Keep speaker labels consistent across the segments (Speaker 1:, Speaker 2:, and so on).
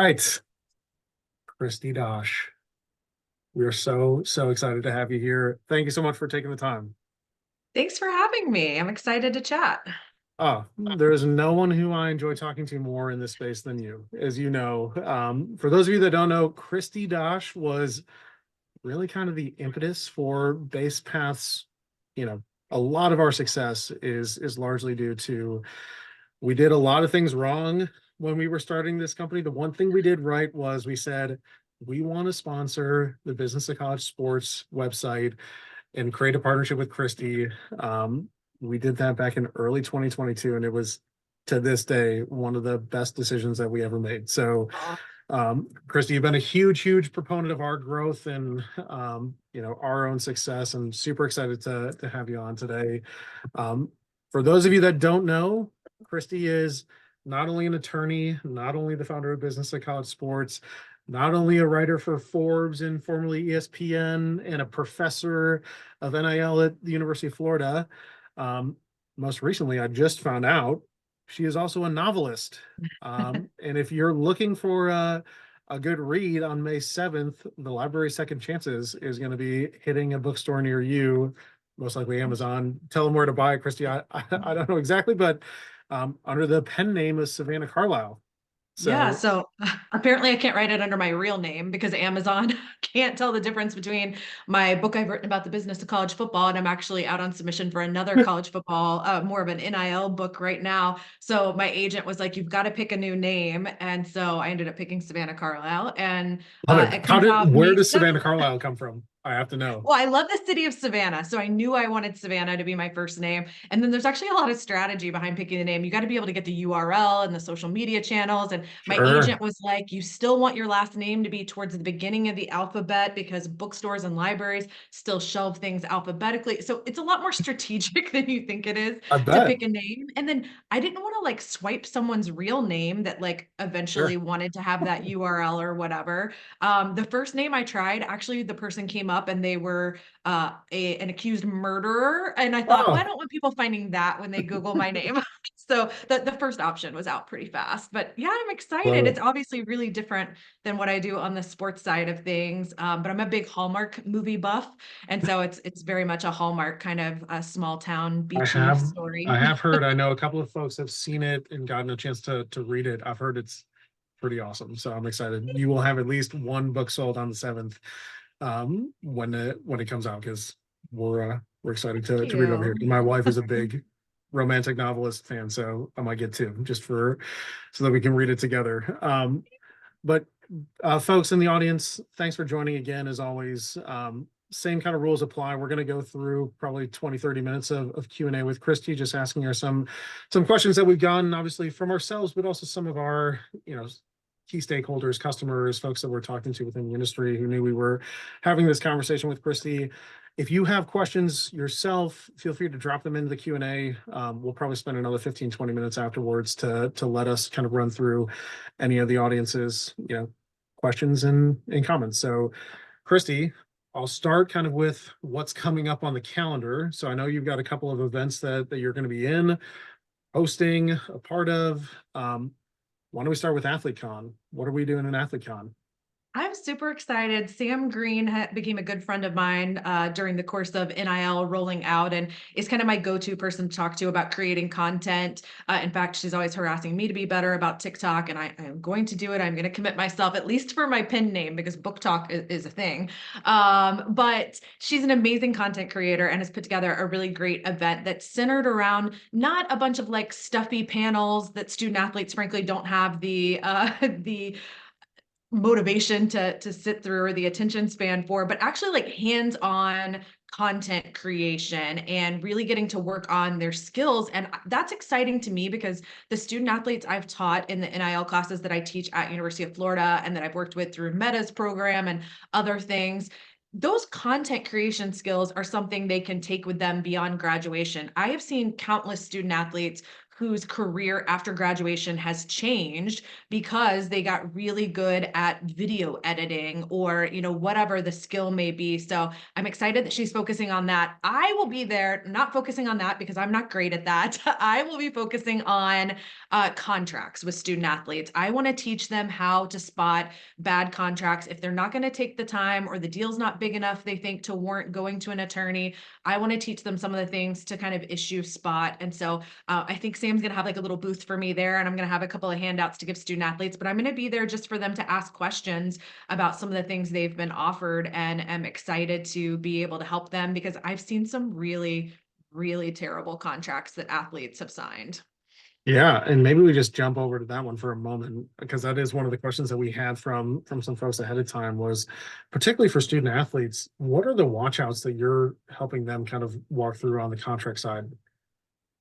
Speaker 1: right, Kristi Dosh. We are so excited to have you here. Thank you so much for taking the time.
Speaker 2: Thanks for having me. I'm excited to chat.
Speaker 1: There is no one who I enjoy talking to more in this space than you, as you know. For those of you that don't know, Kristi Dosh was really kind of the impetus for Basepath's, a lot of our success is largely due to we did a lot of things wrong when we were starting this company. The one thing we did right was we said we want to sponsor the Business of College Sports website and create a partnership with Kristi. We did that back in early 2022, and it was to this day one of the best decisions that we ever made. So, Kristi, you've been a huge proponent of our growth and our own success. I'm super excited to have you on today. For those of you that don't know, Kristi is not only an attorney, not only the founder of Business of College Sports, not only a writer for Forbes and formerly ESPN, and a professor of NIL at the University of Florida. Most recently, I just found out she is also a novelist. And if you're looking for a good read on May 7th, the library Second Chances is going to be hitting a bookstore near you, most likely Amazon. Tell them where to buy it, Kristi. I don't know exactly, but under the pen name of Savannah Carlisle.
Speaker 2: So apparently I can't write it under my real name because Amazon can't tell the difference between my book I've written about the business of college football, and I'm actually out on submission for another college football, more of an NIL book right now. So my agent was like, "You've got to pick a new name," and so I ended up picking Savannah Carlisle, and it comes out
Speaker 1: Where
Speaker 2: May
Speaker 1: does
Speaker 2: 7th.
Speaker 1: Savannah Carlisle come from? I have to know.
Speaker 2: Well, I love the city of Savannah, so I knew I wanted Savannah to be my first name. And then there's actually a lot of strategy behind picking the name. You got to be able to get the URL and the social media channels. And my
Speaker 1: Sure.
Speaker 2: agent was like, "You still want your last name to be towards the beginning of the alphabet because bookstores and libraries still shelve things alphabetically." So it's a lot more strategic than you think it is
Speaker 1: I
Speaker 2: to
Speaker 1: bet.
Speaker 2: pick a name. And then I didn't want to like swipe someone's real name that like eventually
Speaker 1: Sure.
Speaker 2: wanted to have that URL or whatever. The first name I tried, actually, the person came up and they were an accused murderer. And I thought, well, I
Speaker 1: Oh,
Speaker 2: don't want people finding that when they Google my name. So the first option was out pretty fast. But yeah, I'm excited.
Speaker 1: love
Speaker 2: It's
Speaker 1: it.
Speaker 2: obviously really different than what I do on the sports side of things. But I'm a big Hallmark movie buff. And so it's very much a Hallmark kind of a small town,
Speaker 1: I
Speaker 2: beachy
Speaker 1: have I
Speaker 2: story.
Speaker 1: have heard, I know a couple of folks have seen it and gotten a chance to read it. I've heard it's pretty awesome. So I'm excited. You will have at least one book sold on the 7th when it comes out, because we're excited
Speaker 2: Thank
Speaker 1: to read it over here.
Speaker 2: you.
Speaker 1: My wife is a big romantic novelist fan, so I might get two just for so that we can read it together. But folks in the audience, thanks for joining again. As always, same kind of rules apply. We're going to go through probably 20-30 minutes of Q&A with Kristi, just asking her some questions that we've gotten, obviously, from ourselves, but also some of our, key stakeholders, customers, folks that we're talking to within the industry who knew we were having this conversation with Kristi. If you have questions yourself, feel free to drop them into the Q&A. We'll probably spend another 15-20 minutes afterwards to let us kind of run through any of the audience's, questions and comments. So, Kristi, I'll start kind of with what's coming up on the calendar. So I know you've got a couple of events that you're going to be in, hosting, a part of. Why don't we start with AthleteCon? What are we doing in AthleteCon?
Speaker 2: I'm super excited. Sam Green became a good friend of mine during the course of NIL rolling out, and is kind of my go-to person to talk to about creating content. In fact, she's always harassing me to be better about TikTok, and I am going to do it. I'm going to commit myself, at least for my pen name, because book talk is a thing. But she's an amazing content creator and has put together a really great event that's centered around not a bunch of like stuffy panels that student athletes, frankly, don't have the the motivation to sit through or the attention span for, but actually like hands-on content creation and really getting to work on their skills. And that's exciting to me because the student athletes I've taught in the NIL classes that I teach at University of Florida and that I've worked with through Meta's program and other things, those content creation skills are something they can take with them beyond graduation. I have seen countless student athletes whose career after graduation has changed because they got really good at video editing or, whatever the skill may be. So I'm excited that she's focusing on that. I will be there, not focusing on that because I'm not great at that. I will be focusing on contracts with student athletes. I want to teach them how to spot bad contracts. If they're not going to take the time or the deal's not big enough, they think, to warrant going to an attorney, I want to teach them some of the things to kind of issue spot. And so I think Sam's going to have like a little booth for me there, and I'm going to have a couple of handouts to give student athletes, but I'm going to be there just for them to ask questions about some of the things they've been offered, and am excited to be able to help them because I've seen some really, really terrible contracts that athletes have signed.
Speaker 1: Yeah, and maybe we just jump over to that one for a moment, because that is one of the questions that we had from some folks ahead of time was, particularly for student athletes, what are the watchouts that you're helping them kind of walk through on the contract side?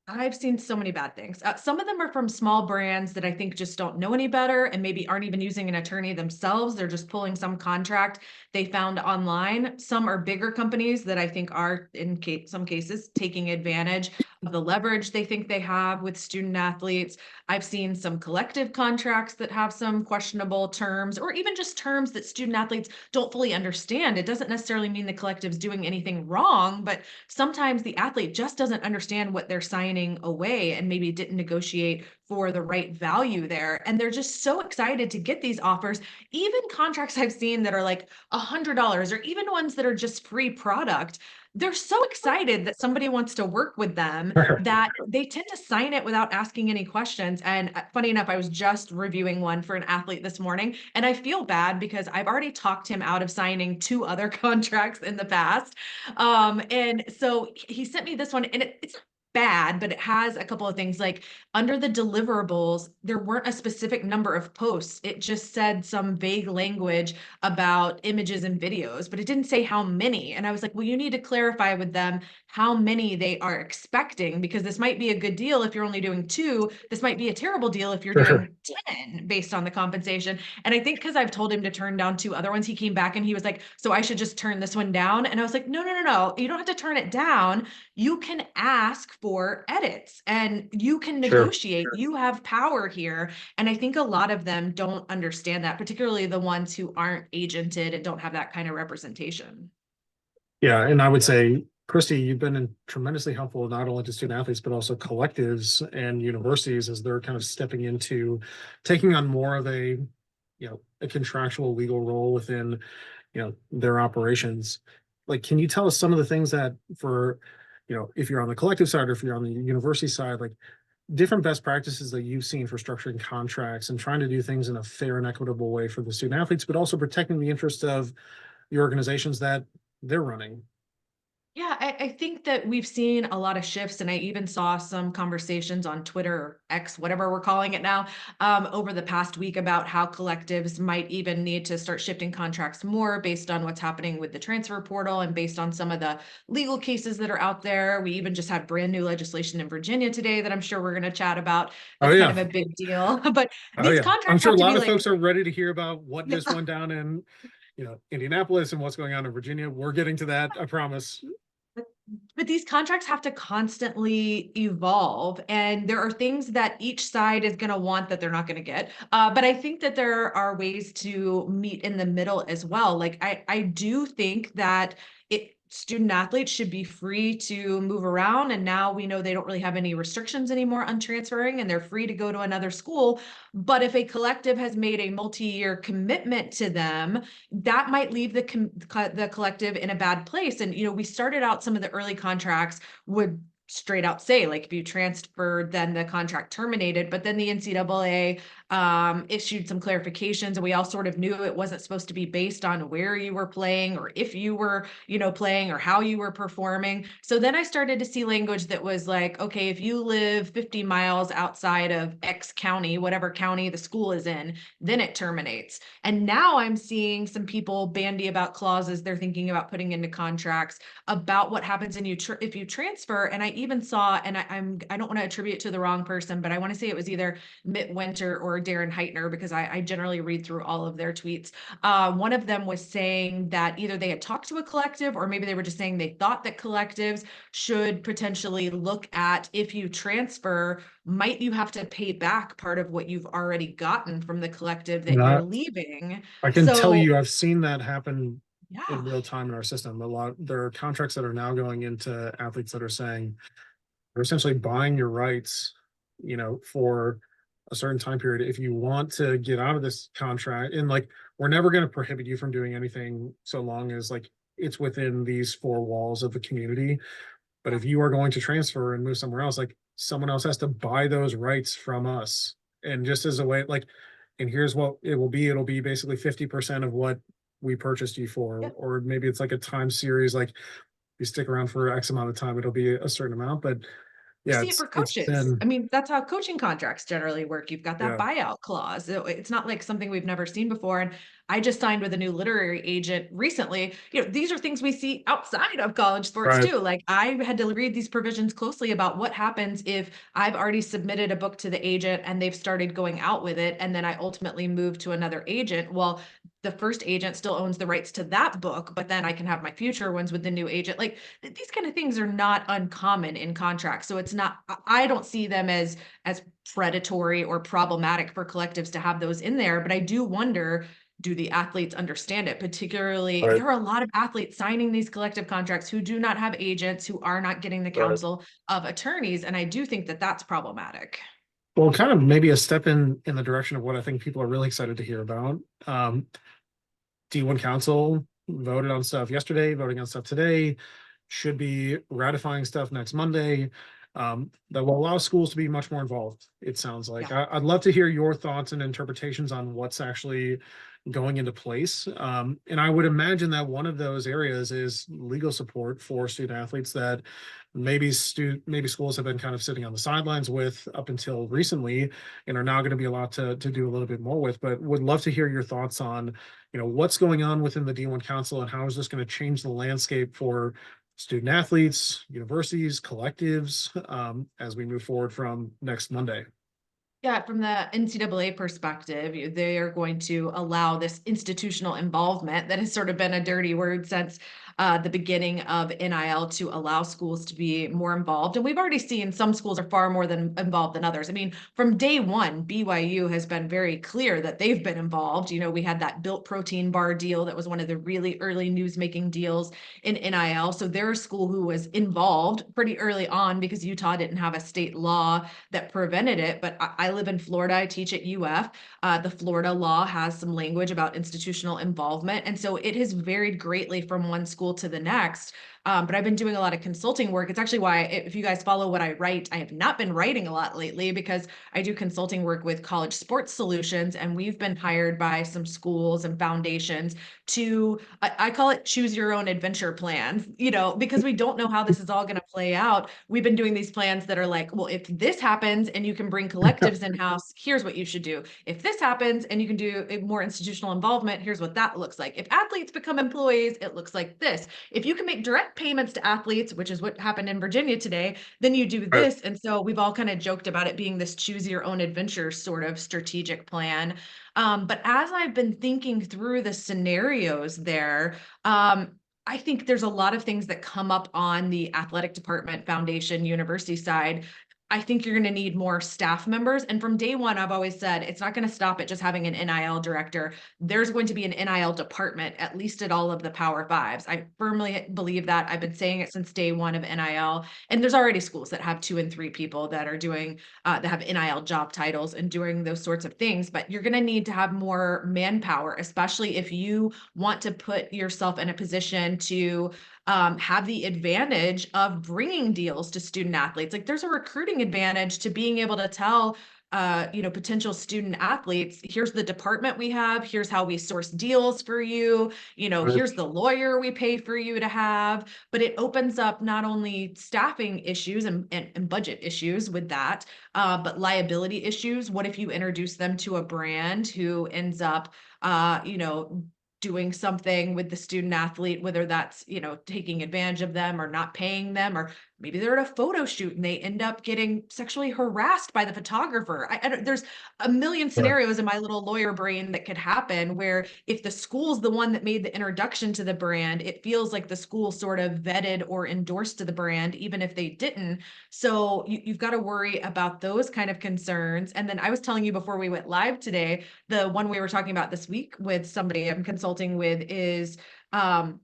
Speaker 2: I've seen so many bad things. Some of them are from small brands that I think just don't know any better and maybe aren't even using an attorney themselves. They're just pulling some contract they found online. Some are bigger companies that I think are, in some cases, taking advantage of the leverage they think they have with student athletes. I've seen some collective contracts that have some questionable terms, or even just terms that student athletes don't fully understand. It doesn't necessarily mean the collective's doing anything wrong, but sometimes the athlete just doesn't understand what they're signing away and maybe didn't negotiate for the right value there. And they're just so excited to get these offers. Even contracts I've seen that are like $100, or even ones that are just free product, they're so excited that somebody wants to work with them that they tend to sign it without asking any questions. And funny enough, I was just reviewing one for an athlete this morning, and I feel bad because I've already talked him out of signing 2 other contracts in the past. And so he sent me this one, and it's bad, but it has a couple of things like under the deliverables, there weren't a specific number of posts. It just said some vague language about images and videos, but it didn't say how many. And I was like, well, you need to clarify with them how many they are expecting, because this might be a good deal if you're only doing 2. This might be a terrible deal if you're
Speaker 1: Sure.
Speaker 2: doing 10 based on the compensation. And I think because I've told him to turn down 2 other ones, he came back and he was like, so I should just turn this one down. And I was like, no, no, no, no. You don't have to turn it down. You can ask for edits and you can
Speaker 1: Sure.
Speaker 2: negotiate. You have power here. And I think a lot of them don't understand that, particularly the ones who aren't agented and don't have that kind of representation.
Speaker 1: Yeah, and I would say, Kristi, you've been tremendously helpful not only to student athletes but also collectives and universities as they're kind of stepping into taking on more of a contractual legal role within, their operations. Like, can you tell us some of the things that for, if you're on the collective side or if you're on the university side, like different best practices that you've seen for structuring contracts and trying to do things in a fair and equitable way for the student athletes, but also protecting the interest of the organizations that they're running?
Speaker 2: Yeah, I think that we've seen a lot of shifts, and I even saw some conversations on Twitter or X, whatever we're calling it now, over the past week about how collectives might even need to start shifting contracts more based on what's happening with the transfer portal and based on some of the legal cases that are out there. We even just had brand new legislation in Virginia today that I'm sure we're going to chat about.
Speaker 1: Oh
Speaker 2: That's kind
Speaker 1: yeah.
Speaker 2: of a big deal. But
Speaker 1: Oh
Speaker 2: these
Speaker 1: yeah. I'm
Speaker 2: contracts
Speaker 1: sure
Speaker 2: have
Speaker 1: a
Speaker 2: to
Speaker 1: lot
Speaker 2: be
Speaker 1: of
Speaker 2: like,
Speaker 1: folks are ready to hear about what
Speaker 2: yeah.
Speaker 1: just went down in, Indianapolis and what's going on in Virginia. We're getting to that, I promise.
Speaker 2: But these contracts have to constantly evolve, and there are things that each side is going to want that they're not going to get. But I think that there are ways to meet in the middle as well. Like I do think that student athletes should be free to move around, and now we know they don't really have any restrictions anymore on transferring, and they're free to go to another school. But if a collective has made a multi-year commitment to them, that might leave the collective in a bad place. And we started out, some of the early contracts would straight out say, like, if you transferred, then the contract terminated. But then the NCAA issued some clarifications, and we all sort of knew it wasn't supposed to be based on where you were playing or if you were playing or how you were performing. So then I started to see language that was like, okay, if you live 50 miles outside of X county, whatever county the school is in, then it terminates. And now I'm seeing some people bandy about clauses they're thinking about putting into contracts about what happens if you transfer. And I even saw, and I don't want to attribute to the wrong person, but I want to say it was either Mitt Winter or Darren Heitner, because I generally read through all of their tweets. One of them was saying that either they had talked to a collective, or maybe they were just saying they thought that collectives should potentially look at, if you transfer, might you have to pay back part of what you've already gotten from the collective that you're
Speaker 1: Not,
Speaker 2: leaving.
Speaker 1: I can tell
Speaker 2: So
Speaker 1: you, I've seen that happen in
Speaker 2: yeah,
Speaker 1: real time in our system. There are contracts that are now going into athletes that are saying they're essentially buying your rights, for a certain time period. If you want to get out of this contract, and like, we're never going to prohibit you from doing anything so long as like it's within these four walls of the community. But
Speaker 2: yeah,
Speaker 1: if you are going to transfer and move somewhere else, like someone else has to buy those rights from us. And just as a way, like, and here's what it will be. It'll be basically 50% of what we purchased you for,
Speaker 2: yeah.
Speaker 1: or maybe it's like a time series, like you stick around for X amount of time, it'll be a certain amount. But
Speaker 2: We
Speaker 1: yeah,
Speaker 2: see it for
Speaker 1: it's
Speaker 2: coaches. I
Speaker 1: been,
Speaker 2: mean, that's how coaching contracts generally work. You've got that
Speaker 1: yeah,
Speaker 2: buyout clause. It's not like something we've never seen before. And I just signed with a new literary agent recently. These are things we see outside of college sports
Speaker 1: right,
Speaker 2: too. Like, I had to read these provisions closely about what happens if I've already submitted a book to the agent and they've started going out with it, and then I ultimately move to another agent. Well, the first agent still owns the rights to that book, but then I can have my future ones with the new agent. Like, these kind of things are not uncommon in contracts. So it's not, I don't see them as predatory or problematic for collectives to have those in there. But I do wonder, do the athletes understand it? Particularly,
Speaker 1: right,
Speaker 2: there are a lot of athletes signing these collective contracts who do not have agents, who are not getting the
Speaker 1: right.
Speaker 2: counsel of attorneys. And I do think that that's problematic.
Speaker 1: Well, kind of maybe a step in the direction of what I think people are really excited to hear about. D1 Council voted on stuff yesterday, voting on stuff today, should be ratifying stuff next Monday. That will allow schools to be much more involved, it sounds like.
Speaker 2: Yeah.
Speaker 1: I'd love to hear your thoughts and interpretations on what's actually going into place. And I would imagine that one of those areas is legal support for student athletes that maybe schools have been kind of sitting on the sidelines with up until recently, and are now going to be allowed to do a little bit more with. But would love to hear your thoughts on, what's going on within the D1 Council, and how is this going to change the landscape for student athletes, universities, collectives, as we move forward from next Monday.
Speaker 2: Yeah, from the NCAA perspective, they are going to allow this institutional involvement that has sort of been a dirty word since the beginning of NIL, to allow schools to be more involved. And we've already seen some schools are far more than involved than others. I mean, from day one, BYU has been very clear that they've been involved. We had that Built protein bar deal that was one of the really early news-making deals in NIL. So they're a school who was involved pretty early on, because Utah didn't have a state law that prevented it. But I live in Florida. I teach at UF. The Florida law has some language about institutional involvement. And so it has varied greatly from one school to the next. But I've been doing a lot of consulting work. It's actually why, if you guys follow what I write, I have not been writing a lot lately, because I do consulting work with College Sports Solutions. And we've been hired by some schools and foundations to, I call it choose your own adventure plans, because we don't know how this is all going to play out. We've been doing these plans that are like, well, if this happens and you can bring collectives in-house, here's what you should do. If this happens and you can do more institutional involvement, here's what that looks like. If athletes become employees, it looks like this. If you can make direct payments to athletes, which is what happened in Virginia today, then you do
Speaker 1: Right.
Speaker 2: this. And so we've all kind of joked about it being this choose your own adventure sort of strategic plan. But as I've been thinking through the scenarios there, I think there's a lot of things that come up on the athletic department, foundation, university side. I think you're going to need more staff members. And from day one, I've always said it's not going to stop at just having an NIL director. There's going to be an NIL department, at least at all of the Power Fives. I firmly believe that. I've been saying it since day one of NIL. And there's already schools that have 2 and 3 people that are doing, that have NIL job titles and doing those sorts of things. But you're going to need to have more manpower, especially if you want to put yourself in a position to have the advantage of bringing deals to student athletes. Like, there's a recruiting advantage to being able to tell potential student athletes, here's the department we have, here's how we source deals for you,
Speaker 1: Right.
Speaker 2: here's the lawyer we pay for you to have. But it opens up not only staffing issues and budget issues with that, but liability issues. What if you introduce them to a brand who ends up doing something with the student athlete, whether that's taking advantage of them or not paying them or maybe they're at a photo shoot and they end up getting sexually harassed by the photographer. There's a million
Speaker 1: Right.
Speaker 2: scenarios in my little lawyer brain that could happen where if the school's the one that made the introduction to the brand, it feels like the school sort of vetted or endorsed to the brand, even if they didn't. So you've got to worry about those kind of concerns. And then I was telling you before we went live today, the one we were talking about this week with somebody I'm consulting with is um,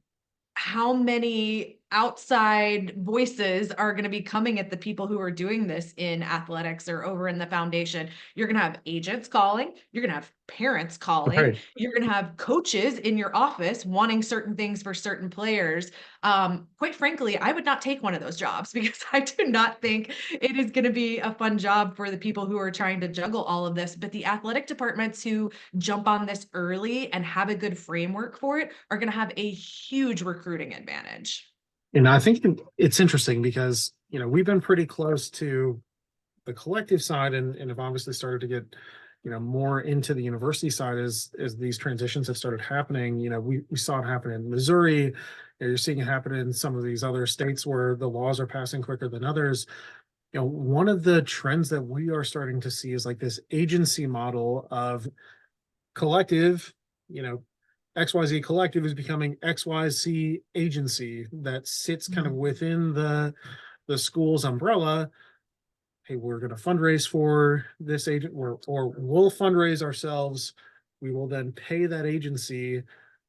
Speaker 2: how many outside voices are going to be coming at the people who are doing this in athletics or over in the foundation. You're going to have agents calling, you're going to have parents calling,
Speaker 1: Right.
Speaker 2: you're going to have coaches in your office wanting certain things for certain players. Quite frankly, I would not take one of those jobs because I do not think it is going to be a fun job for the people who are trying to juggle all of this. But the athletic departments who jump on this early and have a good framework for it are going to have a huge recruiting advantage.
Speaker 1: And I think it's interesting because, we've been pretty close to the collective side and have obviously started to get, more into the university side as these transitions have started happening. We saw it happen in Missouri. You're seeing it happen in some of these other states where the laws are passing quicker than others. One of the trends that we are starting to see is like this agency model of collective, you know, XYZ collective is becoming XYZ agency that sits kind of within the school's umbrella. Hey, we're going to fundraise for this agent, or we'll fundraise ourselves. We will then pay that agency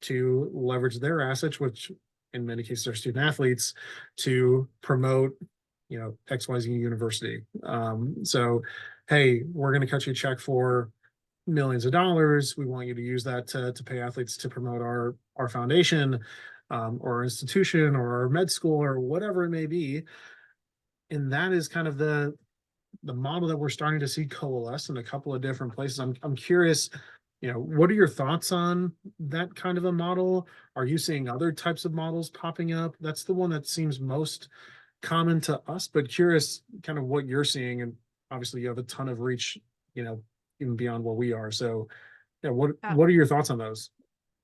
Speaker 1: to leverage their assets, which in many cases are student athletes, to promote, XYZ university. So, hey, we're going to cut you a check for millions of dollars. We want you to use that to pay athletes to promote our foundation, or our institution or our med school or whatever it may be. And that is kind of the model that we're starting to see coalesce in a couple of different places. I'm curious, what are your thoughts on that kind of a model? Are you seeing other types of models popping up? That's the one that seems most common to us, but curious kind of what you're seeing. And obviously you have a ton of reach, even beyond what we are. So yeah, what are your thoughts on those?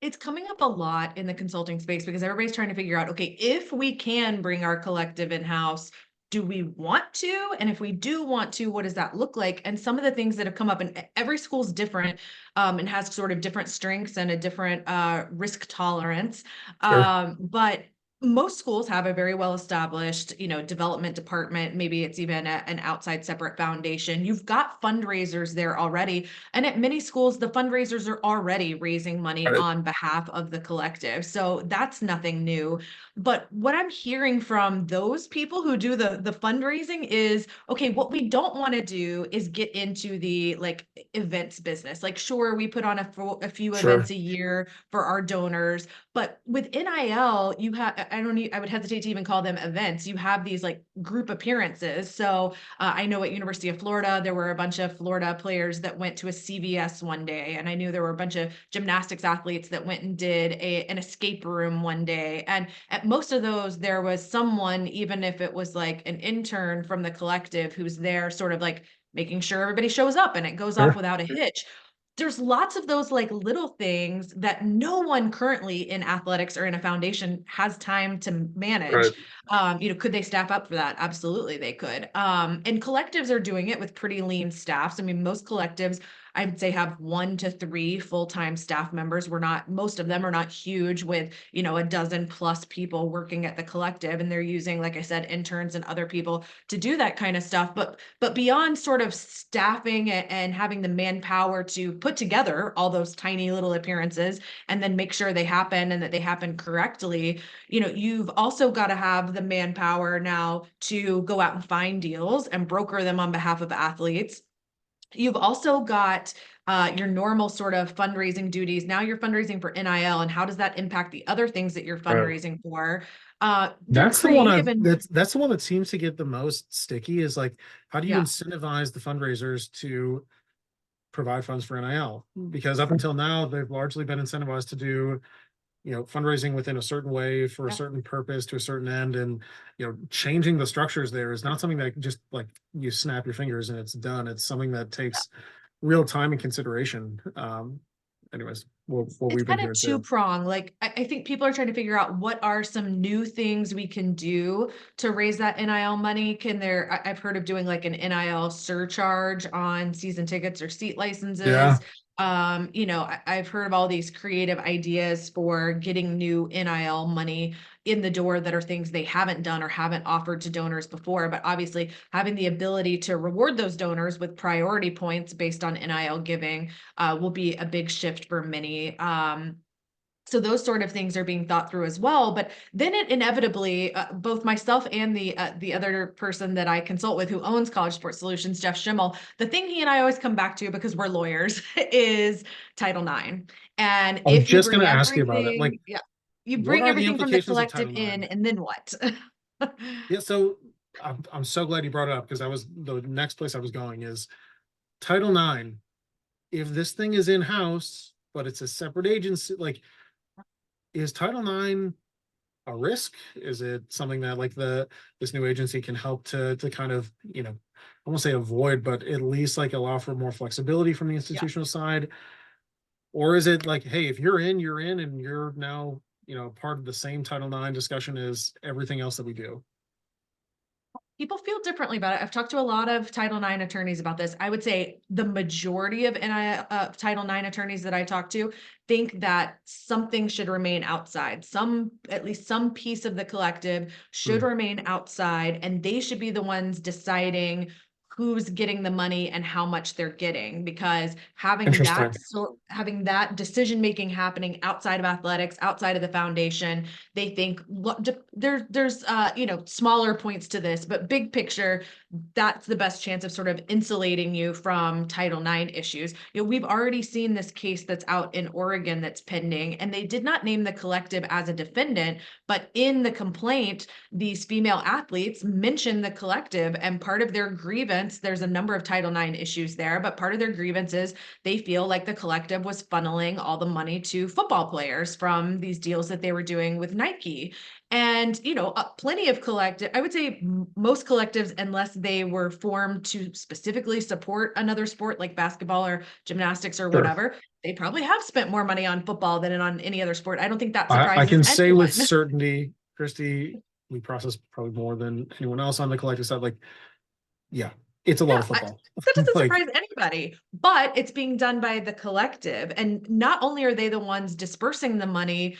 Speaker 2: It's coming up a lot in the consulting space because everybody's trying to figure out, okay, if we can bring our collective in-house, do we want to? And if we do want to, what does that look like? And some of the things that have come up, and every school's different, and has sort of different strengths and a different risk tolerance.
Speaker 1: Sure.
Speaker 2: But most schools have a very well established, development department. Maybe it's even an outside separate foundation. You've got fundraisers there already. And at many schools, the fundraisers are already raising money
Speaker 1: Right.
Speaker 2: on behalf of the collective. So that's nothing new. But what I'm hearing from those people who do the fundraising is, okay, what we don't want to do is get into the like events business. Like, sure, we put on a few events
Speaker 1: Sure.
Speaker 2: a year for our donors, but with NIL, you have, I would hesitate to even call them events. You have these like group appearances. So I know at University of Florida, there were a bunch of Florida players that went to a CVS one day. And I knew there were a bunch of gymnastics athletes that went and did an escape room one day. And at most of those, there was someone, even if it was like an intern from the collective, who's there sort of like making sure everybody shows up and it goes off
Speaker 1: Sure.
Speaker 2: without a hitch. There's lots of those like little things that no one currently in athletics or in a foundation has time to manage.
Speaker 1: Right.
Speaker 2: Could they staff up for that? Absolutely, they could. And collectives are doing it with pretty lean staffs. I mean, most collectives, I would say, have 1 to 3 full-time staff members. Most of them are not huge with, a dozen plus people working at the collective, and they're using, like I said, interns and other people to do that kind of stuff. But beyond sort of staffing and having the manpower to put together all those tiny little appearances and then make sure they happen and that they happen correctly, you've also got to have the manpower now to go out and find deals and broker them on behalf of athletes. You've also got your normal sort of fundraising duties. Now you're fundraising for NIL, and how does that impact the other things that you're
Speaker 1: Right.
Speaker 2: fundraising for? They're
Speaker 1: That's the one
Speaker 2: creative
Speaker 1: I've
Speaker 2: and
Speaker 1: that's the one that seems to get the most sticky is like, how do you
Speaker 2: yeah,
Speaker 1: incentivize the fundraisers to provide funds for NIL? Because up until now, they've largely been incentivized to do, fundraising within a certain way for a
Speaker 2: yeah.
Speaker 1: certain purpose to a certain end. And, changing the structures there is not something that just like you snap your fingers and it's done. It's something that takes real time and consideration. Anyways, what
Speaker 2: It's
Speaker 1: we've been
Speaker 2: kind of
Speaker 1: hearing too.
Speaker 2: two-prong. Like, I think people are trying to figure out what are some new things we can do to raise that NIL money. I've heard of doing like an NIL surcharge on season tickets or seat
Speaker 1: Yeah,
Speaker 2: licenses. I've heard of all these creative ideas for getting new NIL money in the door that are things they haven't done or haven't offered to donors before. But obviously, having the ability to reward those donors with priority points based on NIL giving will be a big shift for many. So those sort of things are being thought through as well. But then it inevitably, both myself and the other person that I consult with who owns College Sports Solutions, Jeff Schimmel, the thing he and I always come back to because we're lawyers is Title IX. And
Speaker 1: I was
Speaker 2: if you
Speaker 1: just going
Speaker 2: bring
Speaker 1: to ask you about it. Like,
Speaker 2: everything, yeah, you
Speaker 1: what
Speaker 2: bring
Speaker 1: are the
Speaker 2: everything from the
Speaker 1: implications of
Speaker 2: collective
Speaker 1: Title
Speaker 2: in,
Speaker 1: IX?
Speaker 2: and then what?
Speaker 1: Yeah, so I'm so glad you brought it up because that was the next place I was going is Title IX. If this thing is in-house, but it's a separate agency, like, is Title IX a risk? Is it something that like this new agency can help to kind of, I won't say avoid, but at least like allow for more flexibility from the
Speaker 2: Yeah.
Speaker 1: institutional side? Or is it like, hey, if you're in and you're now, part of the same Title IX discussion as everything else that we do?
Speaker 2: People feel differently about it. I've talked to a lot of Title IX attorneys about this. I would say the majority of Title IX attorneys that I talk to think that something should remain outside. At least some piece of the collective should
Speaker 1: Hmm,
Speaker 2: remain outside, and they should be the ones deciding who's getting the money and how much they're getting, because
Speaker 1: interesting.
Speaker 2: having that decision making happening outside of athletics, outside of the foundation, they think there's smaller points to this, but big picture, that's the best chance of sort of insulating you from Title IX issues. We've already seen this case that's out in Oregon that's pending, and they did not name the collective as a defendant, but in the complaint, these female athletes mention the collective, and part of their grievance, there's a number of Title IX issues there, but part of their grievance is they feel like the collective was funneling all the money to football players from these deals that they were doing with Nike. And, plenty of collective, I would say most collectives, unless they were formed to specifically support another sport like basketball or gymnastics or
Speaker 1: Sure.
Speaker 2: whatever, they probably have spent more money on football than on any other sport. I don't think that
Speaker 1: I
Speaker 2: surprises
Speaker 1: can say with
Speaker 2: anyone.
Speaker 1: certainty, Kristi, we process probably more than anyone else on the collective side. Like, yeah, it's a lot
Speaker 2: Yeah,
Speaker 1: of football.
Speaker 2: that doesn't
Speaker 1: Like,
Speaker 2: surprise anybody, but it's being done by the collective. And not only are they the ones dispersing the money,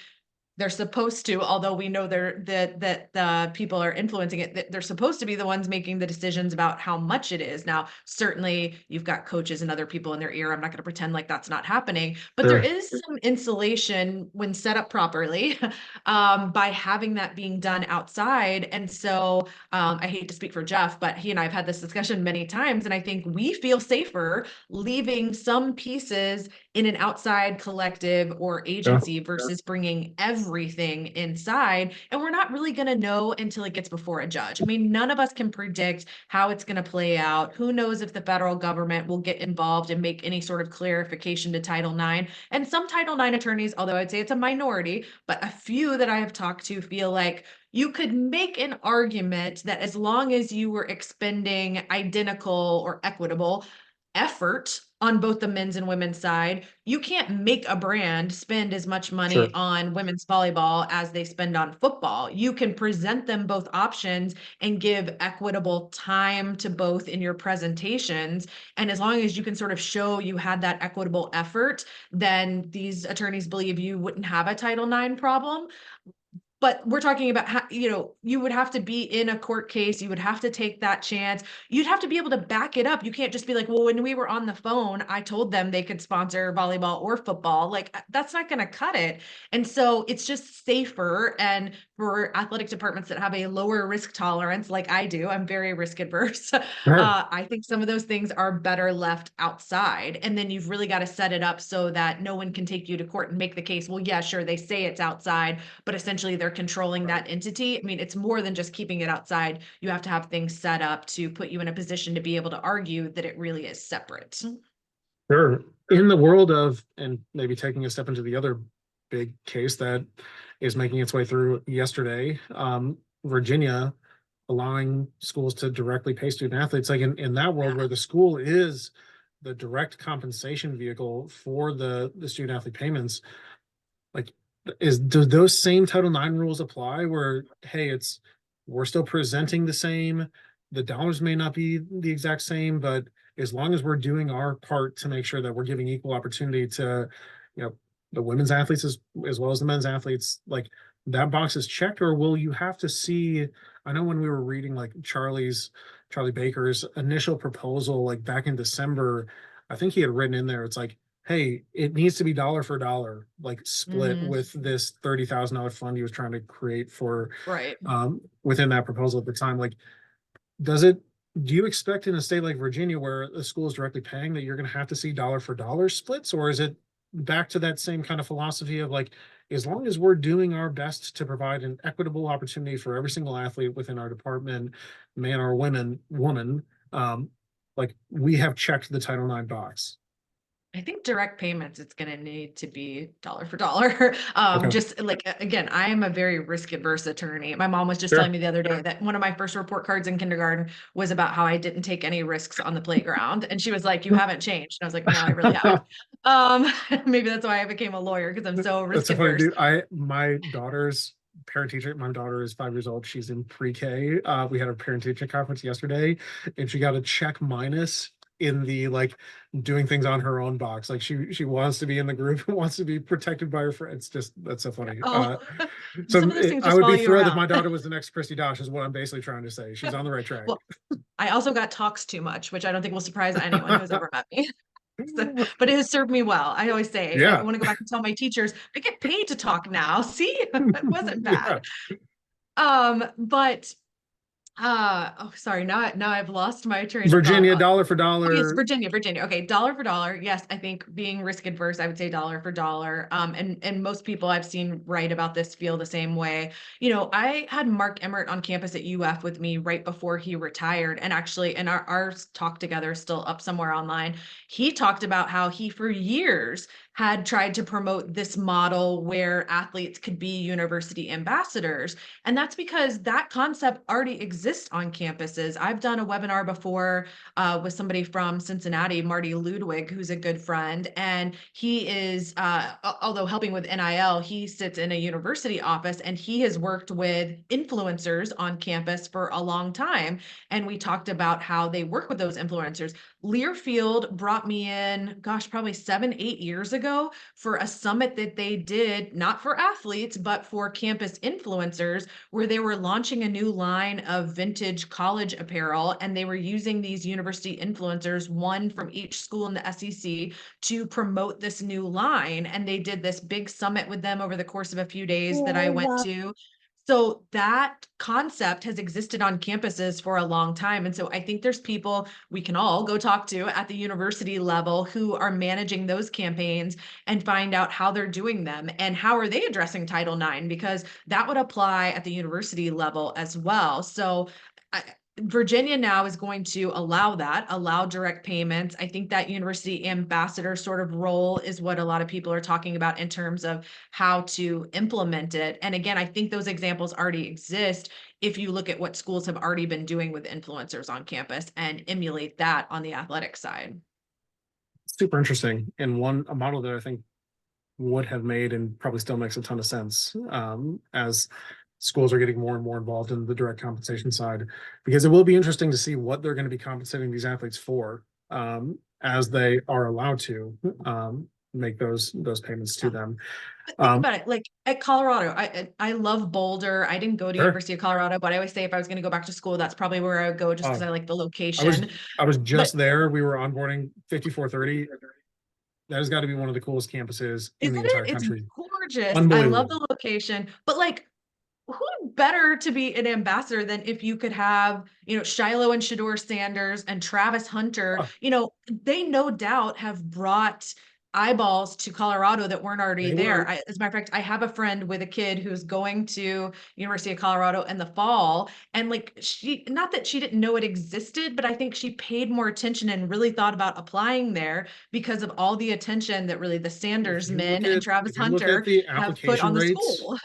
Speaker 2: they're supposed to, although we know that the people are influencing it, they're supposed to be the ones making the decisions about how much it is. Now, certainly you've got coaches and other people in their ear. I'm not going to pretend like that's not happening, but there
Speaker 1: sure.
Speaker 2: is some insulation when set up properly by having that being done outside. And so I hate to speak for Jeff, but he and I have had this discussion many times, and I think we feel safer leaving some pieces in an outside collective or
Speaker 1: Yeah.
Speaker 2: agency versus bringing everything inside. And we're not really going to know until it gets before a judge. I mean, none of us can predict how it's going to play out. Who knows if the federal government will get involved and make any sort of clarification to Title IX. And some Title IX attorneys, although I'd say it's a minority, but a few that I have talked to feel like you could make an argument that as long as you were expending identical or equitable effort on both the men's and women's side, you can't make a brand spend as much money
Speaker 1: Sure.
Speaker 2: on women's volleyball as they spend on football. You can present them both options and give equitable time to both in your presentations. And as long as you can sort of show you had that equitable effort, then these attorneys believe you wouldn't have a Title IX problem. But we're talking about how, you would have to be in a court case. You would have to take that chance. You'd have to be able to back it up. You can't just be like, well, when we were on the phone, I told them they could sponsor volleyball or football. Like, that's not going to cut it. And so it's just safer. And for athletic departments that have a lower risk tolerance, like I do, I'm very risk adverse.
Speaker 1: Sure.
Speaker 2: I think some of those things are better left outside. And then you've really got to set it up so that no one can take you to court and make the case. Well, yeah, sure, they say it's outside, but essentially they're controlling
Speaker 1: Right.
Speaker 2: that entity. I mean, it's more than just keeping it outside. You have to have things set up to put you in a position to be able to argue that it really is separate.
Speaker 1: Sure. In the world of, and maybe taking a step into the other big case that is making its way through yesterday, Virginia allowing schools to directly pay student athletes, like in that world
Speaker 2: Yeah.
Speaker 1: where the school is the direct compensation vehicle for the student athlete payments, like, do those same Title IX rules apply where, hey, we're still presenting the same, the dollars may not be the exact same, but as long as we're doing our part to make sure that we're giving equal opportunity to, you know, the women's athletes as well as the men's athletes, like that box is checked, or will you have to see? I know when we were reading like Charlie Baker's initial proposal, like back in December, I think he had written in there, it's like, hey, it needs to be dollar for dollar, like split
Speaker 2: Mhm.
Speaker 1: with this $30,000 fund he was trying to create for
Speaker 2: Right.
Speaker 1: within that proposal at the time. Like, does it, do you expect in a state like Virginia where the school is directly paying that you're going to have to see dollar for dollar splits, or is it back to that same kind of philosophy of like, as long as we're doing our best to provide an equitable opportunity for every single athlete within our department, man or woman, um, like we have checked the Title IX box.
Speaker 2: I think direct payments, it's gonna need to be dollar for dollar.
Speaker 1: Okay.
Speaker 2: Just like, again, I am a very risk adverse attorney. My mom was just telling
Speaker 1: Sure.
Speaker 2: me the other day that one of my first report cards in kindergarten was about how I didn't take any risks on the playground. And she was like, "You haven't changed." And I was like, "No, I really haven't." Um, maybe that's why I became a lawyer, because I'm so
Speaker 1: That's
Speaker 2: risk
Speaker 1: so funny,
Speaker 2: adverse.
Speaker 1: dude. My daughter's parent teacher, my daughter is 5 years old. She's in pre-K. We had a parent teacher conference yesterday, and she got a check minus in the like doing things on her own box. Like she wants to be in the group, wants to be protected by her friends. Just that's so funny.
Speaker 2: Oh, some
Speaker 1: So
Speaker 2: of those things
Speaker 1: I
Speaker 2: just
Speaker 1: would
Speaker 2: follow
Speaker 1: be
Speaker 2: you
Speaker 1: thrilled if
Speaker 2: around.
Speaker 1: my daughter was the next Kristi Dosh, is what I'm basically trying to say. She's on the right track.
Speaker 2: Well, I also got talks too much, which I don't think will surprise anyone who's ever met me. So, but it has served me well. I always say, I
Speaker 1: Yeah.
Speaker 2: want to go back and tell my teachers, I get paid to talk now. See, it wasn't
Speaker 1: Yeah.
Speaker 2: bad. But oh, sorry. Now I've lost my train of thought.
Speaker 1: Virginia, dollar for
Speaker 2: Oh, yes,
Speaker 1: dollar.
Speaker 2: Virginia. Okay, dollar for dollar. Yes, I think being risk adverse, I would say dollar for dollar. And most people I've seen write about this feel the same way. You know, I had Mark Emmert on campus at UF with me right before he retired, and actually, and our talk together is still up somewhere online. He talked about how he for years had tried to promote this model where athletes could be university ambassadors. And that's because that concept already exists on campuses. I've done a webinar before with somebody from Cincinnati, Marty Ludwig, who's a good friend. And he is, although helping with NIL, he sits in a university office and he has worked with influencers on campus for a long time. And we talked about how they work with those influencers. Learfield brought me in, gosh, probably 7, 8 years ago for a summit that they did, not for athletes, but for campus influencers, where they were launching a new line of vintage college apparel. And they were using these university influencers, one from each school in the SEC, to promote this new line. And they did this big summit with them over the course of a few days that I went to. So that concept has existed on campuses for a long time. And so I think there's people we can all go talk to at the university level who are managing those campaigns and find out how they're doing them and how are they addressing Title IX, because that would apply at the university level as well. So I, Virginia now is going to allow direct payments. I think that university ambassador sort of role is what a lot of people are talking about in terms of how to implement it. And again, I think those examples already exist if you look at what schools have already been doing with influencers on campus and emulate that on the athletic side.
Speaker 1: Super interesting, and a model that I think would have made and probably still makes a ton of sense as schools are getting more and more involved in the direct compensation side, because it will be interesting to see what they're going to be compensating these athletes for as they are allowed to make those payments to
Speaker 2: Yeah.
Speaker 1: them.
Speaker 2: But think
Speaker 1: Um,
Speaker 2: about it, like at Colorado, I love Boulder. I didn't go to
Speaker 1: sure.
Speaker 2: University of Colorado, but I always say if I was going to go back to school, that's probably where I would go just
Speaker 1: Uh,
Speaker 2: because I like the
Speaker 1: I was
Speaker 2: location.
Speaker 1: I was
Speaker 2: But
Speaker 1: just there. We were onboarding 5430. That has got to be one of the coolest campuses in the
Speaker 2: isn't
Speaker 1: entire
Speaker 2: it? It's
Speaker 1: country.
Speaker 2: gorgeous. I love
Speaker 1: Unbelievable.
Speaker 2: the location, but like, who better to be an ambassador than if you could have, Shiloh and Shador Sanders and Travis Hunter,
Speaker 1: Uh,
Speaker 2: they no doubt have brought eyeballs to Colorado that weren't already
Speaker 1: they
Speaker 2: there.
Speaker 1: were
Speaker 2: As a matter of fact, I have a friend with a kid who's going to University of Colorado in the fall. And like not that she didn't know it existed, but I think she paid more attention and really thought about applying there because of all the attention that really the
Speaker 1: if
Speaker 2: Sanders
Speaker 1: you look
Speaker 2: men
Speaker 1: at
Speaker 2: and Travis
Speaker 1: if you look at
Speaker 2: Hunter
Speaker 1: the
Speaker 2: have put
Speaker 1: application
Speaker 2: on the
Speaker 1: rates,
Speaker 2: school.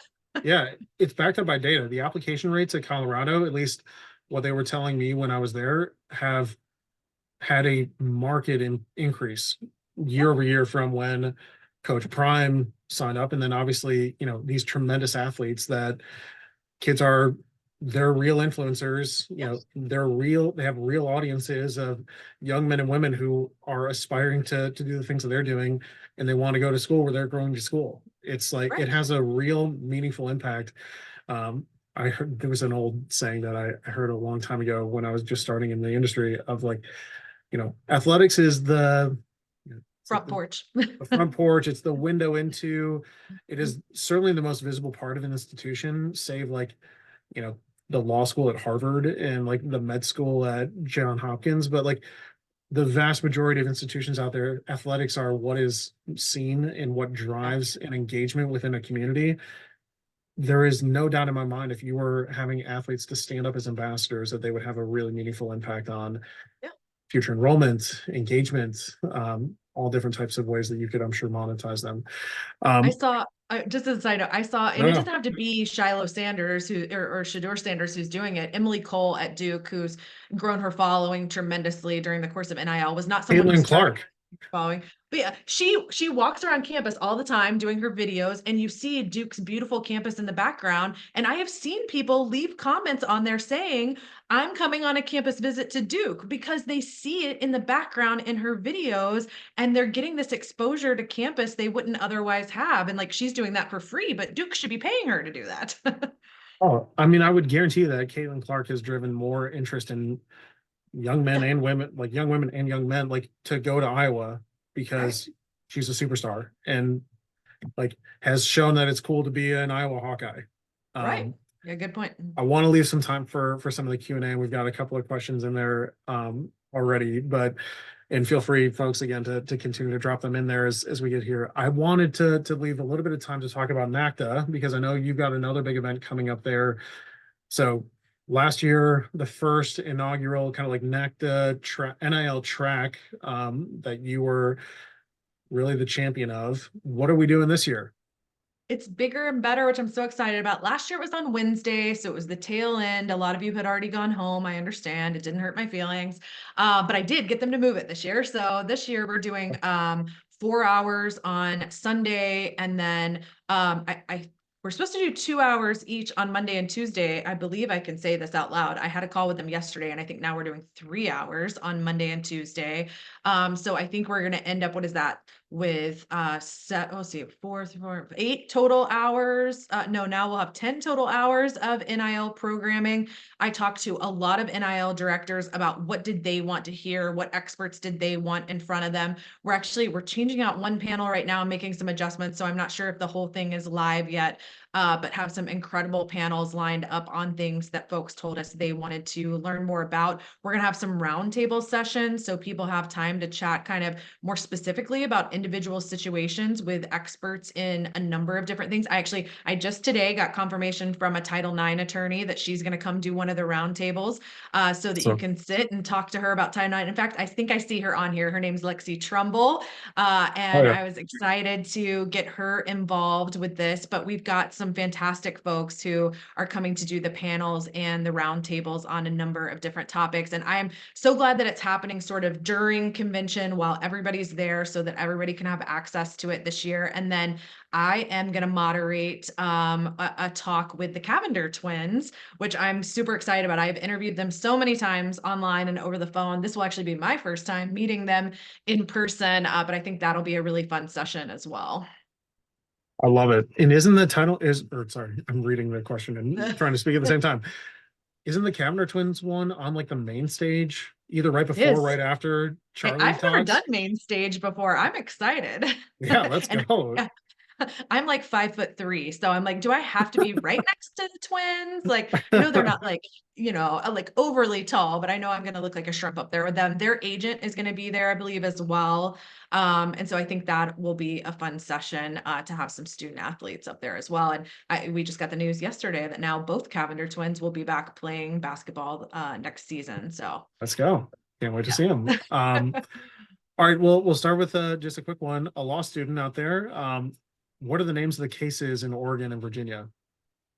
Speaker 1: yeah, it's backed up by data. The application rates at Colorado, at least what they were telling me when I was there, have had a marked increase year over year from when Coach Prime signed up. And then obviously, these tremendous athletes that kids are, they're real influencers,
Speaker 2: Yes.
Speaker 1: they have real audiences of young men and women who are aspiring to do the things that they're doing, and they want to go to school where they're going to school. It's like, it
Speaker 2: Right.
Speaker 1: has a real meaningful impact. Um, I heard there was an old saying that I heard a long time ago when I was just starting in the industry of like, athletics is it's like
Speaker 2: Front porch.
Speaker 1: the front porch, it's the window into, it is certainly the most visible part of an institution, save like, you know, the law school at Harvard and like the med school at Johns Hopkins. But like the vast majority of institutions out there, athletics are what is seen and what
Speaker 2: Yeah.
Speaker 1: drives an engagement within a community. There is no doubt in my mind, if you were having athletes to stand up as ambassadors, that they would have a really meaningful impact on
Speaker 2: Yeah.
Speaker 1: future enrollment, engagement, all different types of ways that you could, I'm sure, monetize them.
Speaker 2: I
Speaker 1: Um,
Speaker 2: saw, just as a side note, I saw, and
Speaker 1: no,
Speaker 2: it
Speaker 1: no,
Speaker 2: doesn't have to be Shiloh Sanders or Shador Sanders who's doing it. Emily Cole at Duke, who's grown her following tremendously during the course of NIL, was not someone who
Speaker 1: Caitlin
Speaker 2: started
Speaker 1: Clark.
Speaker 2: following. But yeah, she walks around campus all the time doing her videos, and you see Duke's beautiful campus in the background. And I have seen people leave comments on there saying, "I'm coming on a campus visit to Duke," because they see it in the background in her videos, and they're getting this exposure to campus they wouldn't otherwise have. And like she's doing that for free, but Duke should be paying her to do that.
Speaker 1: Oh, I mean, I would guarantee that Caitlin Clark has driven more interest in young men
Speaker 2: Yeah,
Speaker 1: and women, like young women and young men, like to go to Iowa
Speaker 2: right,
Speaker 1: because she's a superstar and like has shown that it's cool to be an Iowa Hawkeye.
Speaker 2: right.
Speaker 1: Um,
Speaker 2: Yeah, good point.
Speaker 1: I want to leave some time for some of the Q&A. We've got a couple of questions in there already, but and feel free, folks, again, to continue to drop them in there as we get here. I wanted to leave a little bit of time to talk about NACDA because I know you've got another big event coming up there. So last year, the first inaugural kind of like NACDA NIL track that you were really the champion of. What are we doing this year?
Speaker 2: It's bigger and better, which I'm so excited about. Last year it was on Wednesday, so it was the tail end. A lot of you had already gone home. I understand. It didn't hurt my feelings. But I did get them to move it this year. So this year we're doing 4 hours on Sunday, and then I we're supposed to do 2 hours each on Monday and Tuesday. I believe I can say this out loud. I had a call with them yesterday, and I think now we're doing 3 hours on Monday and Tuesday. So I think we're gonna end up, what is that? With let's see, 8 total hours. No, now we'll have 10 total hours of NIL programming. I talked to a lot of NIL directors about what did they want to hear, what experts did they want in front of them. We're changing out one panel right now and making some adjustments, so I'm not sure if the whole thing is live yet. But have some incredible panels lined up on things that folks told us they wanted to learn more about. We're going to have some roundtable sessions so people have time to chat kind of more specifically about individual situations with experts in a number of different things. I just today got confirmation from a Title IX attorney that she's going to come do one of the roundtables so that you
Speaker 1: So,
Speaker 2: can sit and talk to her about Title IX. In fact, I think I see her on here. Her name's Lexi Trumbull.
Speaker 1: oh
Speaker 2: And
Speaker 1: yeah,
Speaker 2: I was excited to get her involved with this, but we've got some fantastic folks who are coming to do the panels and the roundtables on a number of different topics. And I am so glad that it's happening sort of during convention while everybody's there so that everybody can have access to it this year. And then I am going to moderate a talk with the Cavender twins, which I'm super excited about. I've interviewed them so many times online and over the phone. This will actually be my first time meeting them in person, but I think that'll be a really fun session as well.
Speaker 1: I love it. And isn't the title or sorry, I'm reading the question and trying to speak at the same time. Isn't the Kavner twins one on like the main stage, either right
Speaker 2: It
Speaker 1: before,
Speaker 2: is.
Speaker 1: right after
Speaker 2: Hey,
Speaker 1: Charlie
Speaker 2: I've never done
Speaker 1: talks?
Speaker 2: main stage before. I'm excited.
Speaker 1: Yeah, let's
Speaker 2: And
Speaker 1: go.
Speaker 2: yeah, I'm like 5'3", so I'm like, do I have to be right next to the twins? Like, I know they're not like, like overly tall, but I know I'm going to look like a shrimp up there with them. Their agent is going to be there, I believe, as well. And so I think that will be a fun session to have some student athletes up there as well. And we just got the news yesterday that now both Cavender twins will be back playing basketball next season. So
Speaker 1: Let's go. Can't wait to
Speaker 2: yeah.
Speaker 1: see them. All right, well, we'll start with just a quick one. A law student out there. What are the names of the cases in Oregon and Virginia?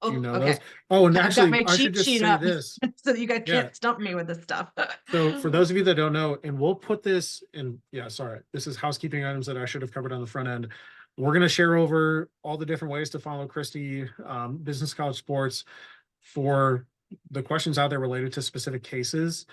Speaker 1: Do you
Speaker 2: Oh,
Speaker 1: know those?
Speaker 2: okay.
Speaker 1: Oh, and
Speaker 2: I've got
Speaker 1: actually,
Speaker 2: my
Speaker 1: I should
Speaker 2: cheat
Speaker 1: just
Speaker 2: sheet
Speaker 1: say
Speaker 2: up
Speaker 1: this.
Speaker 2: so that you guys
Speaker 1: Yeah.
Speaker 2: can't stump me with this stuff.
Speaker 1: So for those of you that don't know, and we'll put this in, yeah, sorry, this is housekeeping items that I should have covered on the front end. We're going to share over all the different ways to follow Kristi, Business College Sports, for the questions out there related to specific cases.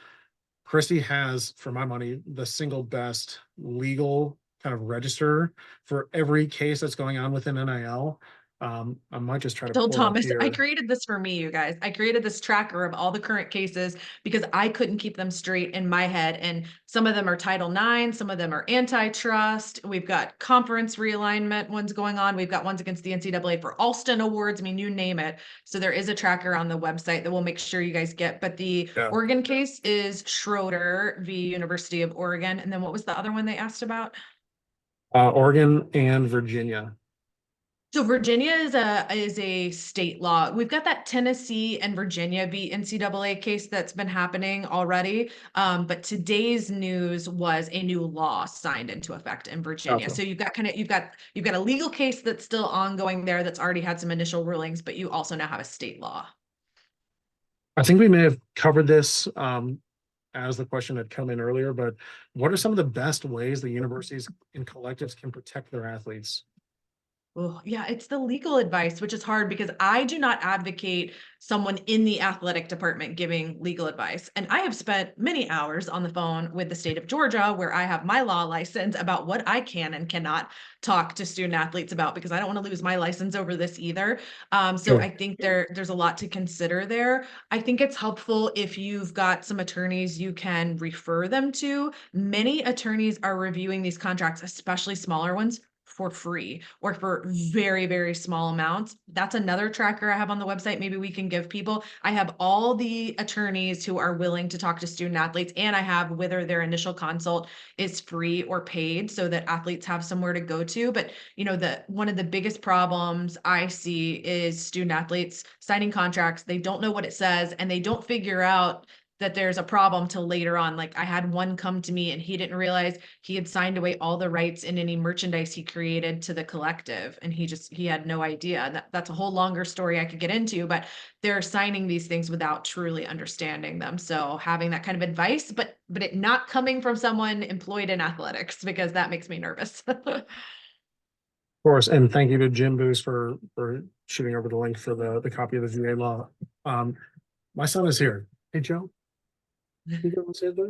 Speaker 1: Kristi has, for my money, the single best legal kind of register for every case that's going on within NIL. I might just try to
Speaker 2: Told
Speaker 1: pull it up
Speaker 2: Thomas, I
Speaker 1: here.
Speaker 2: created this for me, you guys. I created this tracker of all the current cases because I couldn't keep them straight in my head. And some of them are Title IX, some of them are antitrust. We've got conference realignment ones going on. We've got ones against the NCAA for Alston Awards. I mean, you name it. So there is a tracker on the website that we'll make sure you guys get. But the
Speaker 1: Yeah.
Speaker 2: Oregon case is Schroeder v. University of Oregon. And then what was the other one they asked about?
Speaker 1: Oregon and Virginia.
Speaker 2: So Virginia is a state law. We've got that Tennessee and Virginia v. NCAA case that's been happening already. But today's news was a new law signed into effect in Virginia.
Speaker 1: Gotcha.
Speaker 2: So you've got a legal case that's still ongoing there that's already had some initial rulings, but you also now have a state law.
Speaker 1: I think we may have covered this as the question had come in earlier, but what are some of the best ways the universities and collectives can protect their athletes?
Speaker 2: Oh, yeah, it's the legal advice, which is hard because I do not advocate someone in the athletic department giving legal advice. And I have spent many hours on the phone with the state of Georgia, where I have my law license, about what I can and cannot talk to student athletes about, because I don't want to lose my license over this either. So
Speaker 1: Sure.
Speaker 2: I think there's a lot to consider there. I think it's helpful if you've got some attorneys you can refer them to. Many attorneys are reviewing these contracts, especially smaller ones, for free or for very, very small amounts. That's another tracker I have on the website. Maybe we can give people. I have all the attorneys who are willing to talk to student athletes, and I have whether their initial consult is free or paid, so that athletes have somewhere to go to. But one of the biggest problems I see is student athletes signing contracts. They don't know what it says, and they don't figure out that there's a problem till later on. Like, I had one come to me and he didn't realize he had signed away all the rights in any merchandise he created to the collective, and he had no idea. And that's a whole longer story I could get into, but they're signing these things without truly understanding them. So having that kind of advice, but it not coming from someone employed in athletics, because that makes me nervous.
Speaker 1: Of course, and thank you to Jim Booz for shooting over the link for the copy of the VA law. My son is here. Hey, Joe, you want to say hi?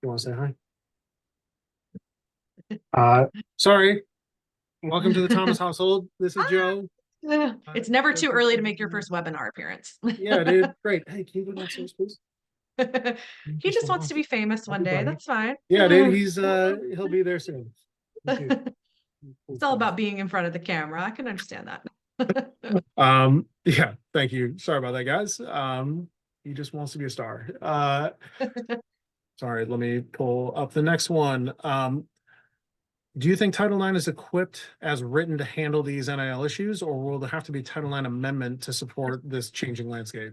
Speaker 1: You want to say hi? Sorry. Welcome to the Thomas household. This is Joe.
Speaker 2: It's never
Speaker 1: Joe's
Speaker 2: too
Speaker 1: gonna
Speaker 2: early
Speaker 1: say
Speaker 2: to make your
Speaker 1: hi.
Speaker 2: first webinar appearance.
Speaker 1: Yeah, dude. Great. Hey, can you go downstairs, please?
Speaker 2: He just wants to be famous
Speaker 1: Love
Speaker 2: one
Speaker 1: you,
Speaker 2: day.
Speaker 1: buddy.
Speaker 2: That's fine.
Speaker 1: Yeah, dude. He'll be there soon. Dude, cool
Speaker 2: It's all
Speaker 1: stuff.
Speaker 2: about being in front of the camera. I can understand that.
Speaker 1: Yeah, thank you. Sorry about that, guys. He just wants to be a star. Sorry, let me pull up the next one. Do you think Title IX is equipped as written to handle these NIL issues, or will there have to be Title IX amendment to support this changing landscape?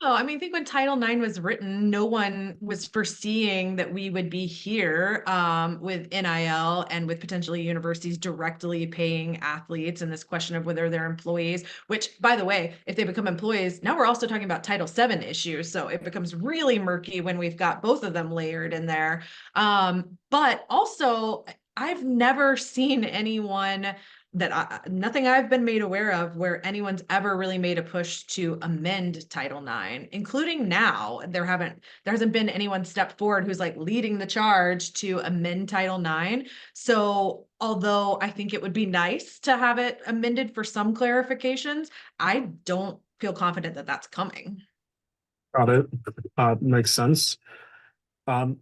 Speaker 2: Oh, I mean, I think when Title IX was written, no one was foreseeing that we would be here with NIL and with potentially universities directly paying athletes, and this question of whether they're employees, which, by the way, if they become employees, now we're also talking about Title VII issues. So it becomes really murky when we've got both of them layered in there. But also, I've never seen anyone nothing I've been made aware of where anyone's ever really made a push to amend Title IX, including now. There hasn't been anyone step forward who's like leading the charge to amend Title IX. So although I think it would be nice to have it amended for some clarifications, I don't feel confident that that's coming.
Speaker 1: Got it. Makes sense. Um,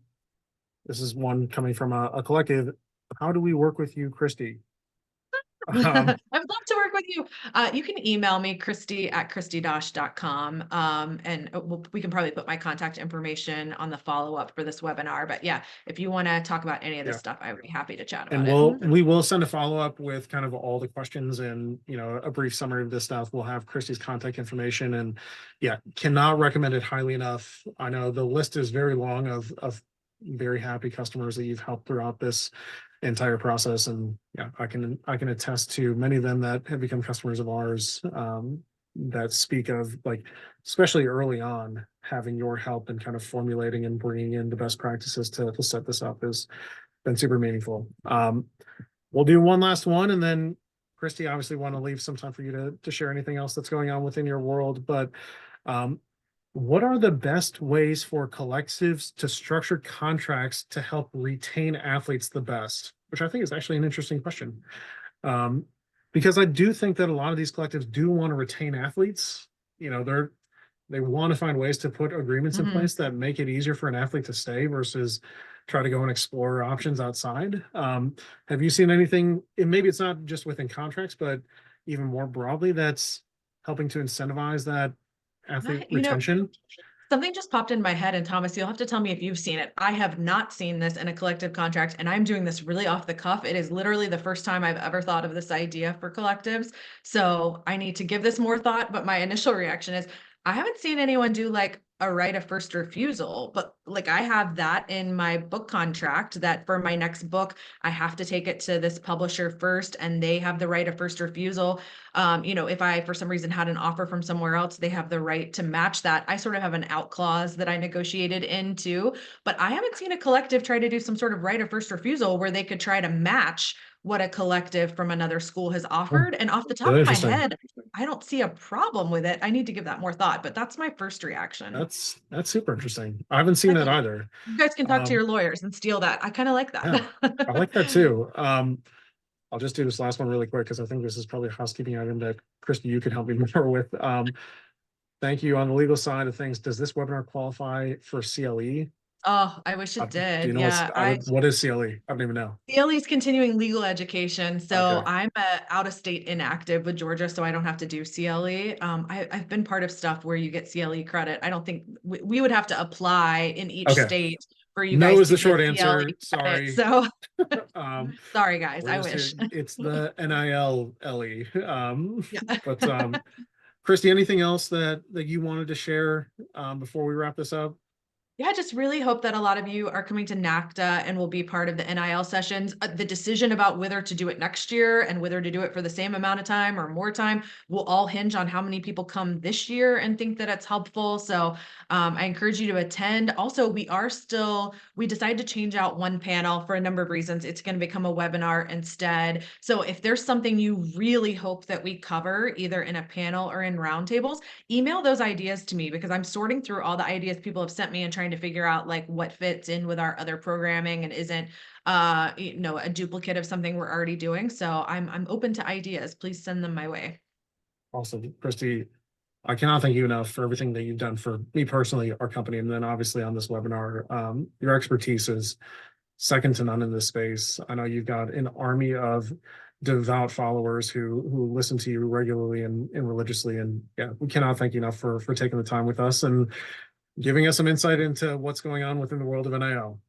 Speaker 1: this is one coming from a collective. How do we work with you, Kristi?
Speaker 2: I would love to work with you. You can email me, Kristi@kristidosh.com. And we can probably put my contact information on the follow-up for this webinar. But yeah, if you want to talk about any of this
Speaker 1: Yeah.
Speaker 2: stuff, I would be happy to chat
Speaker 1: And
Speaker 2: about it.
Speaker 1: we will send a follow-up with kind of all the questions and, a brief summary of this stuff. We'll have Kristi's contact information, and yeah, cannot recommend it highly enough. I know the list is very long of very happy customers that you've helped throughout this entire process. And yeah, I can attest to many of them that have become customers of ours, that speak of, like, especially early on, having your help and kind of formulating and bringing in the best practices to set this up has been super meaningful. We'll do one last one, and then Kristi, obviously want to leave some time for you to share anything else that's going on within your world. But what are the best ways for collectives to structure contracts to help retain athletes the best? Which I think is actually an interesting question. Because I do think that a lot of these collectives do want to retain athletes. You know, they want to find ways to put agreements in place that make it easier for an athlete to stay versus try to go and explore options outside. Have you seen anything, and maybe it's not just within contracts, but even more broadly, that's helping to incentivize that athlete retention?
Speaker 2: Something just popped in my head, and Thomas, you'll have to tell me if you've seen it. I have not seen this in a collective contract, and I'm doing this really off the cuff. It is literally the first time I've ever thought of this idea for collectives. So I need to give this more thought, but my initial reaction is I haven't seen anyone do like a right of first refusal, but like I have that in my book contract that for my next book, I have to take it to this publisher first and they have the right of first refusal. If I, for some reason, had an offer from somewhere else, they have the right to match that. I sort of have an out clause that I negotiated into, but I haven't seen a collective try to do some sort of right of first refusal where they could try to match what a collective from another school has offered. And off the top of my head, I don't see a problem with it. I need to give that more thought, but that's my first reaction.
Speaker 1: That's super interesting. I haven't seen that either.
Speaker 2: You guys can talk to your lawyers and steal that. I kind of like that.
Speaker 1: Yeah, I like that too. I'll just do this last one really quick because I think this is probably a housekeeping item that Kristi, you can help me more with. Thank you. On the legal side of things, does this webinar qualify for CLE?
Speaker 2: Oh, I wish it did.
Speaker 1: Do you know what is CLE? I don't even know.
Speaker 2: CLE is continuing legal education. So I'm out of state inactive with Georgia, so I don't have to do CLE. I've been part of stuff where you get CLE credit. I don't think we would have to apply in each state for you guys.
Speaker 1: No is the short answer. Sorry.
Speaker 2: So sorry guys, I wish.
Speaker 1: It's the NIL LE. But Kristi, anything else that you wanted to share before we wrap this up?
Speaker 2: Yeah, I just really hope that a lot of you are coming to NACDA and will be part of the NIL sessions. The decision about whether to do it next year and whether to do it for the same amount of time or more time will all hinge on how many people come this year and think that it's helpful. So I encourage you to attend. Also, we decided to change out one panel for a number of reasons. It's going to become a webinar instead. So if there's something you really hope that we cover, either in a panel or in roundtables, email those ideas to me because I'm sorting through all the ideas people have sent me and trying to figure out like what fits in with our other programming and isn't a duplicate of something we're already doing. So I'm open to ideas. Please send them my way.
Speaker 1: Awesome. Kristi, I cannot thank you enough for everything that you've done for me personally, our company, and then obviously on this webinar. Your expertise is second to none in this space. I know you've got an army of devout followers who listen to you regularly and religiously. And yeah, we cannot thank you enough for taking the time with us and giving us some insight into what's going on within the world of NIL.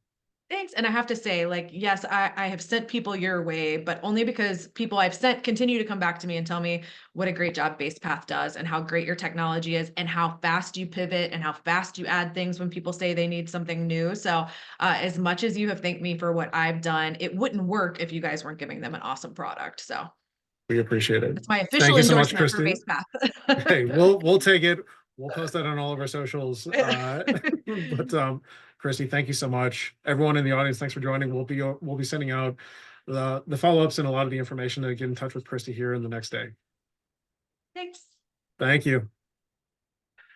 Speaker 2: Thanks. And I have to say, like, yes, I have sent people your way, but only because people I've sent continue to come back to me and tell me what a great job Basepath does and how great your technology is and how fast you pivot and how fast you add things when people say they need something new. So as much as you have thanked me for what I've done, it wouldn't work if you guys weren't giving them an awesome product. So
Speaker 1: we appreciate it.
Speaker 2: It's my official endorsement for Basepath.
Speaker 1: Hey, we'll take it. We'll post that on all of our socials. But Kristi, thank you so much. Everyone in the audience, thanks for joining. We'll be sending out the follow-ups and a lot of the information to get in touch with Kristi here in the next day.
Speaker 2: Thanks.
Speaker 1: Thank you.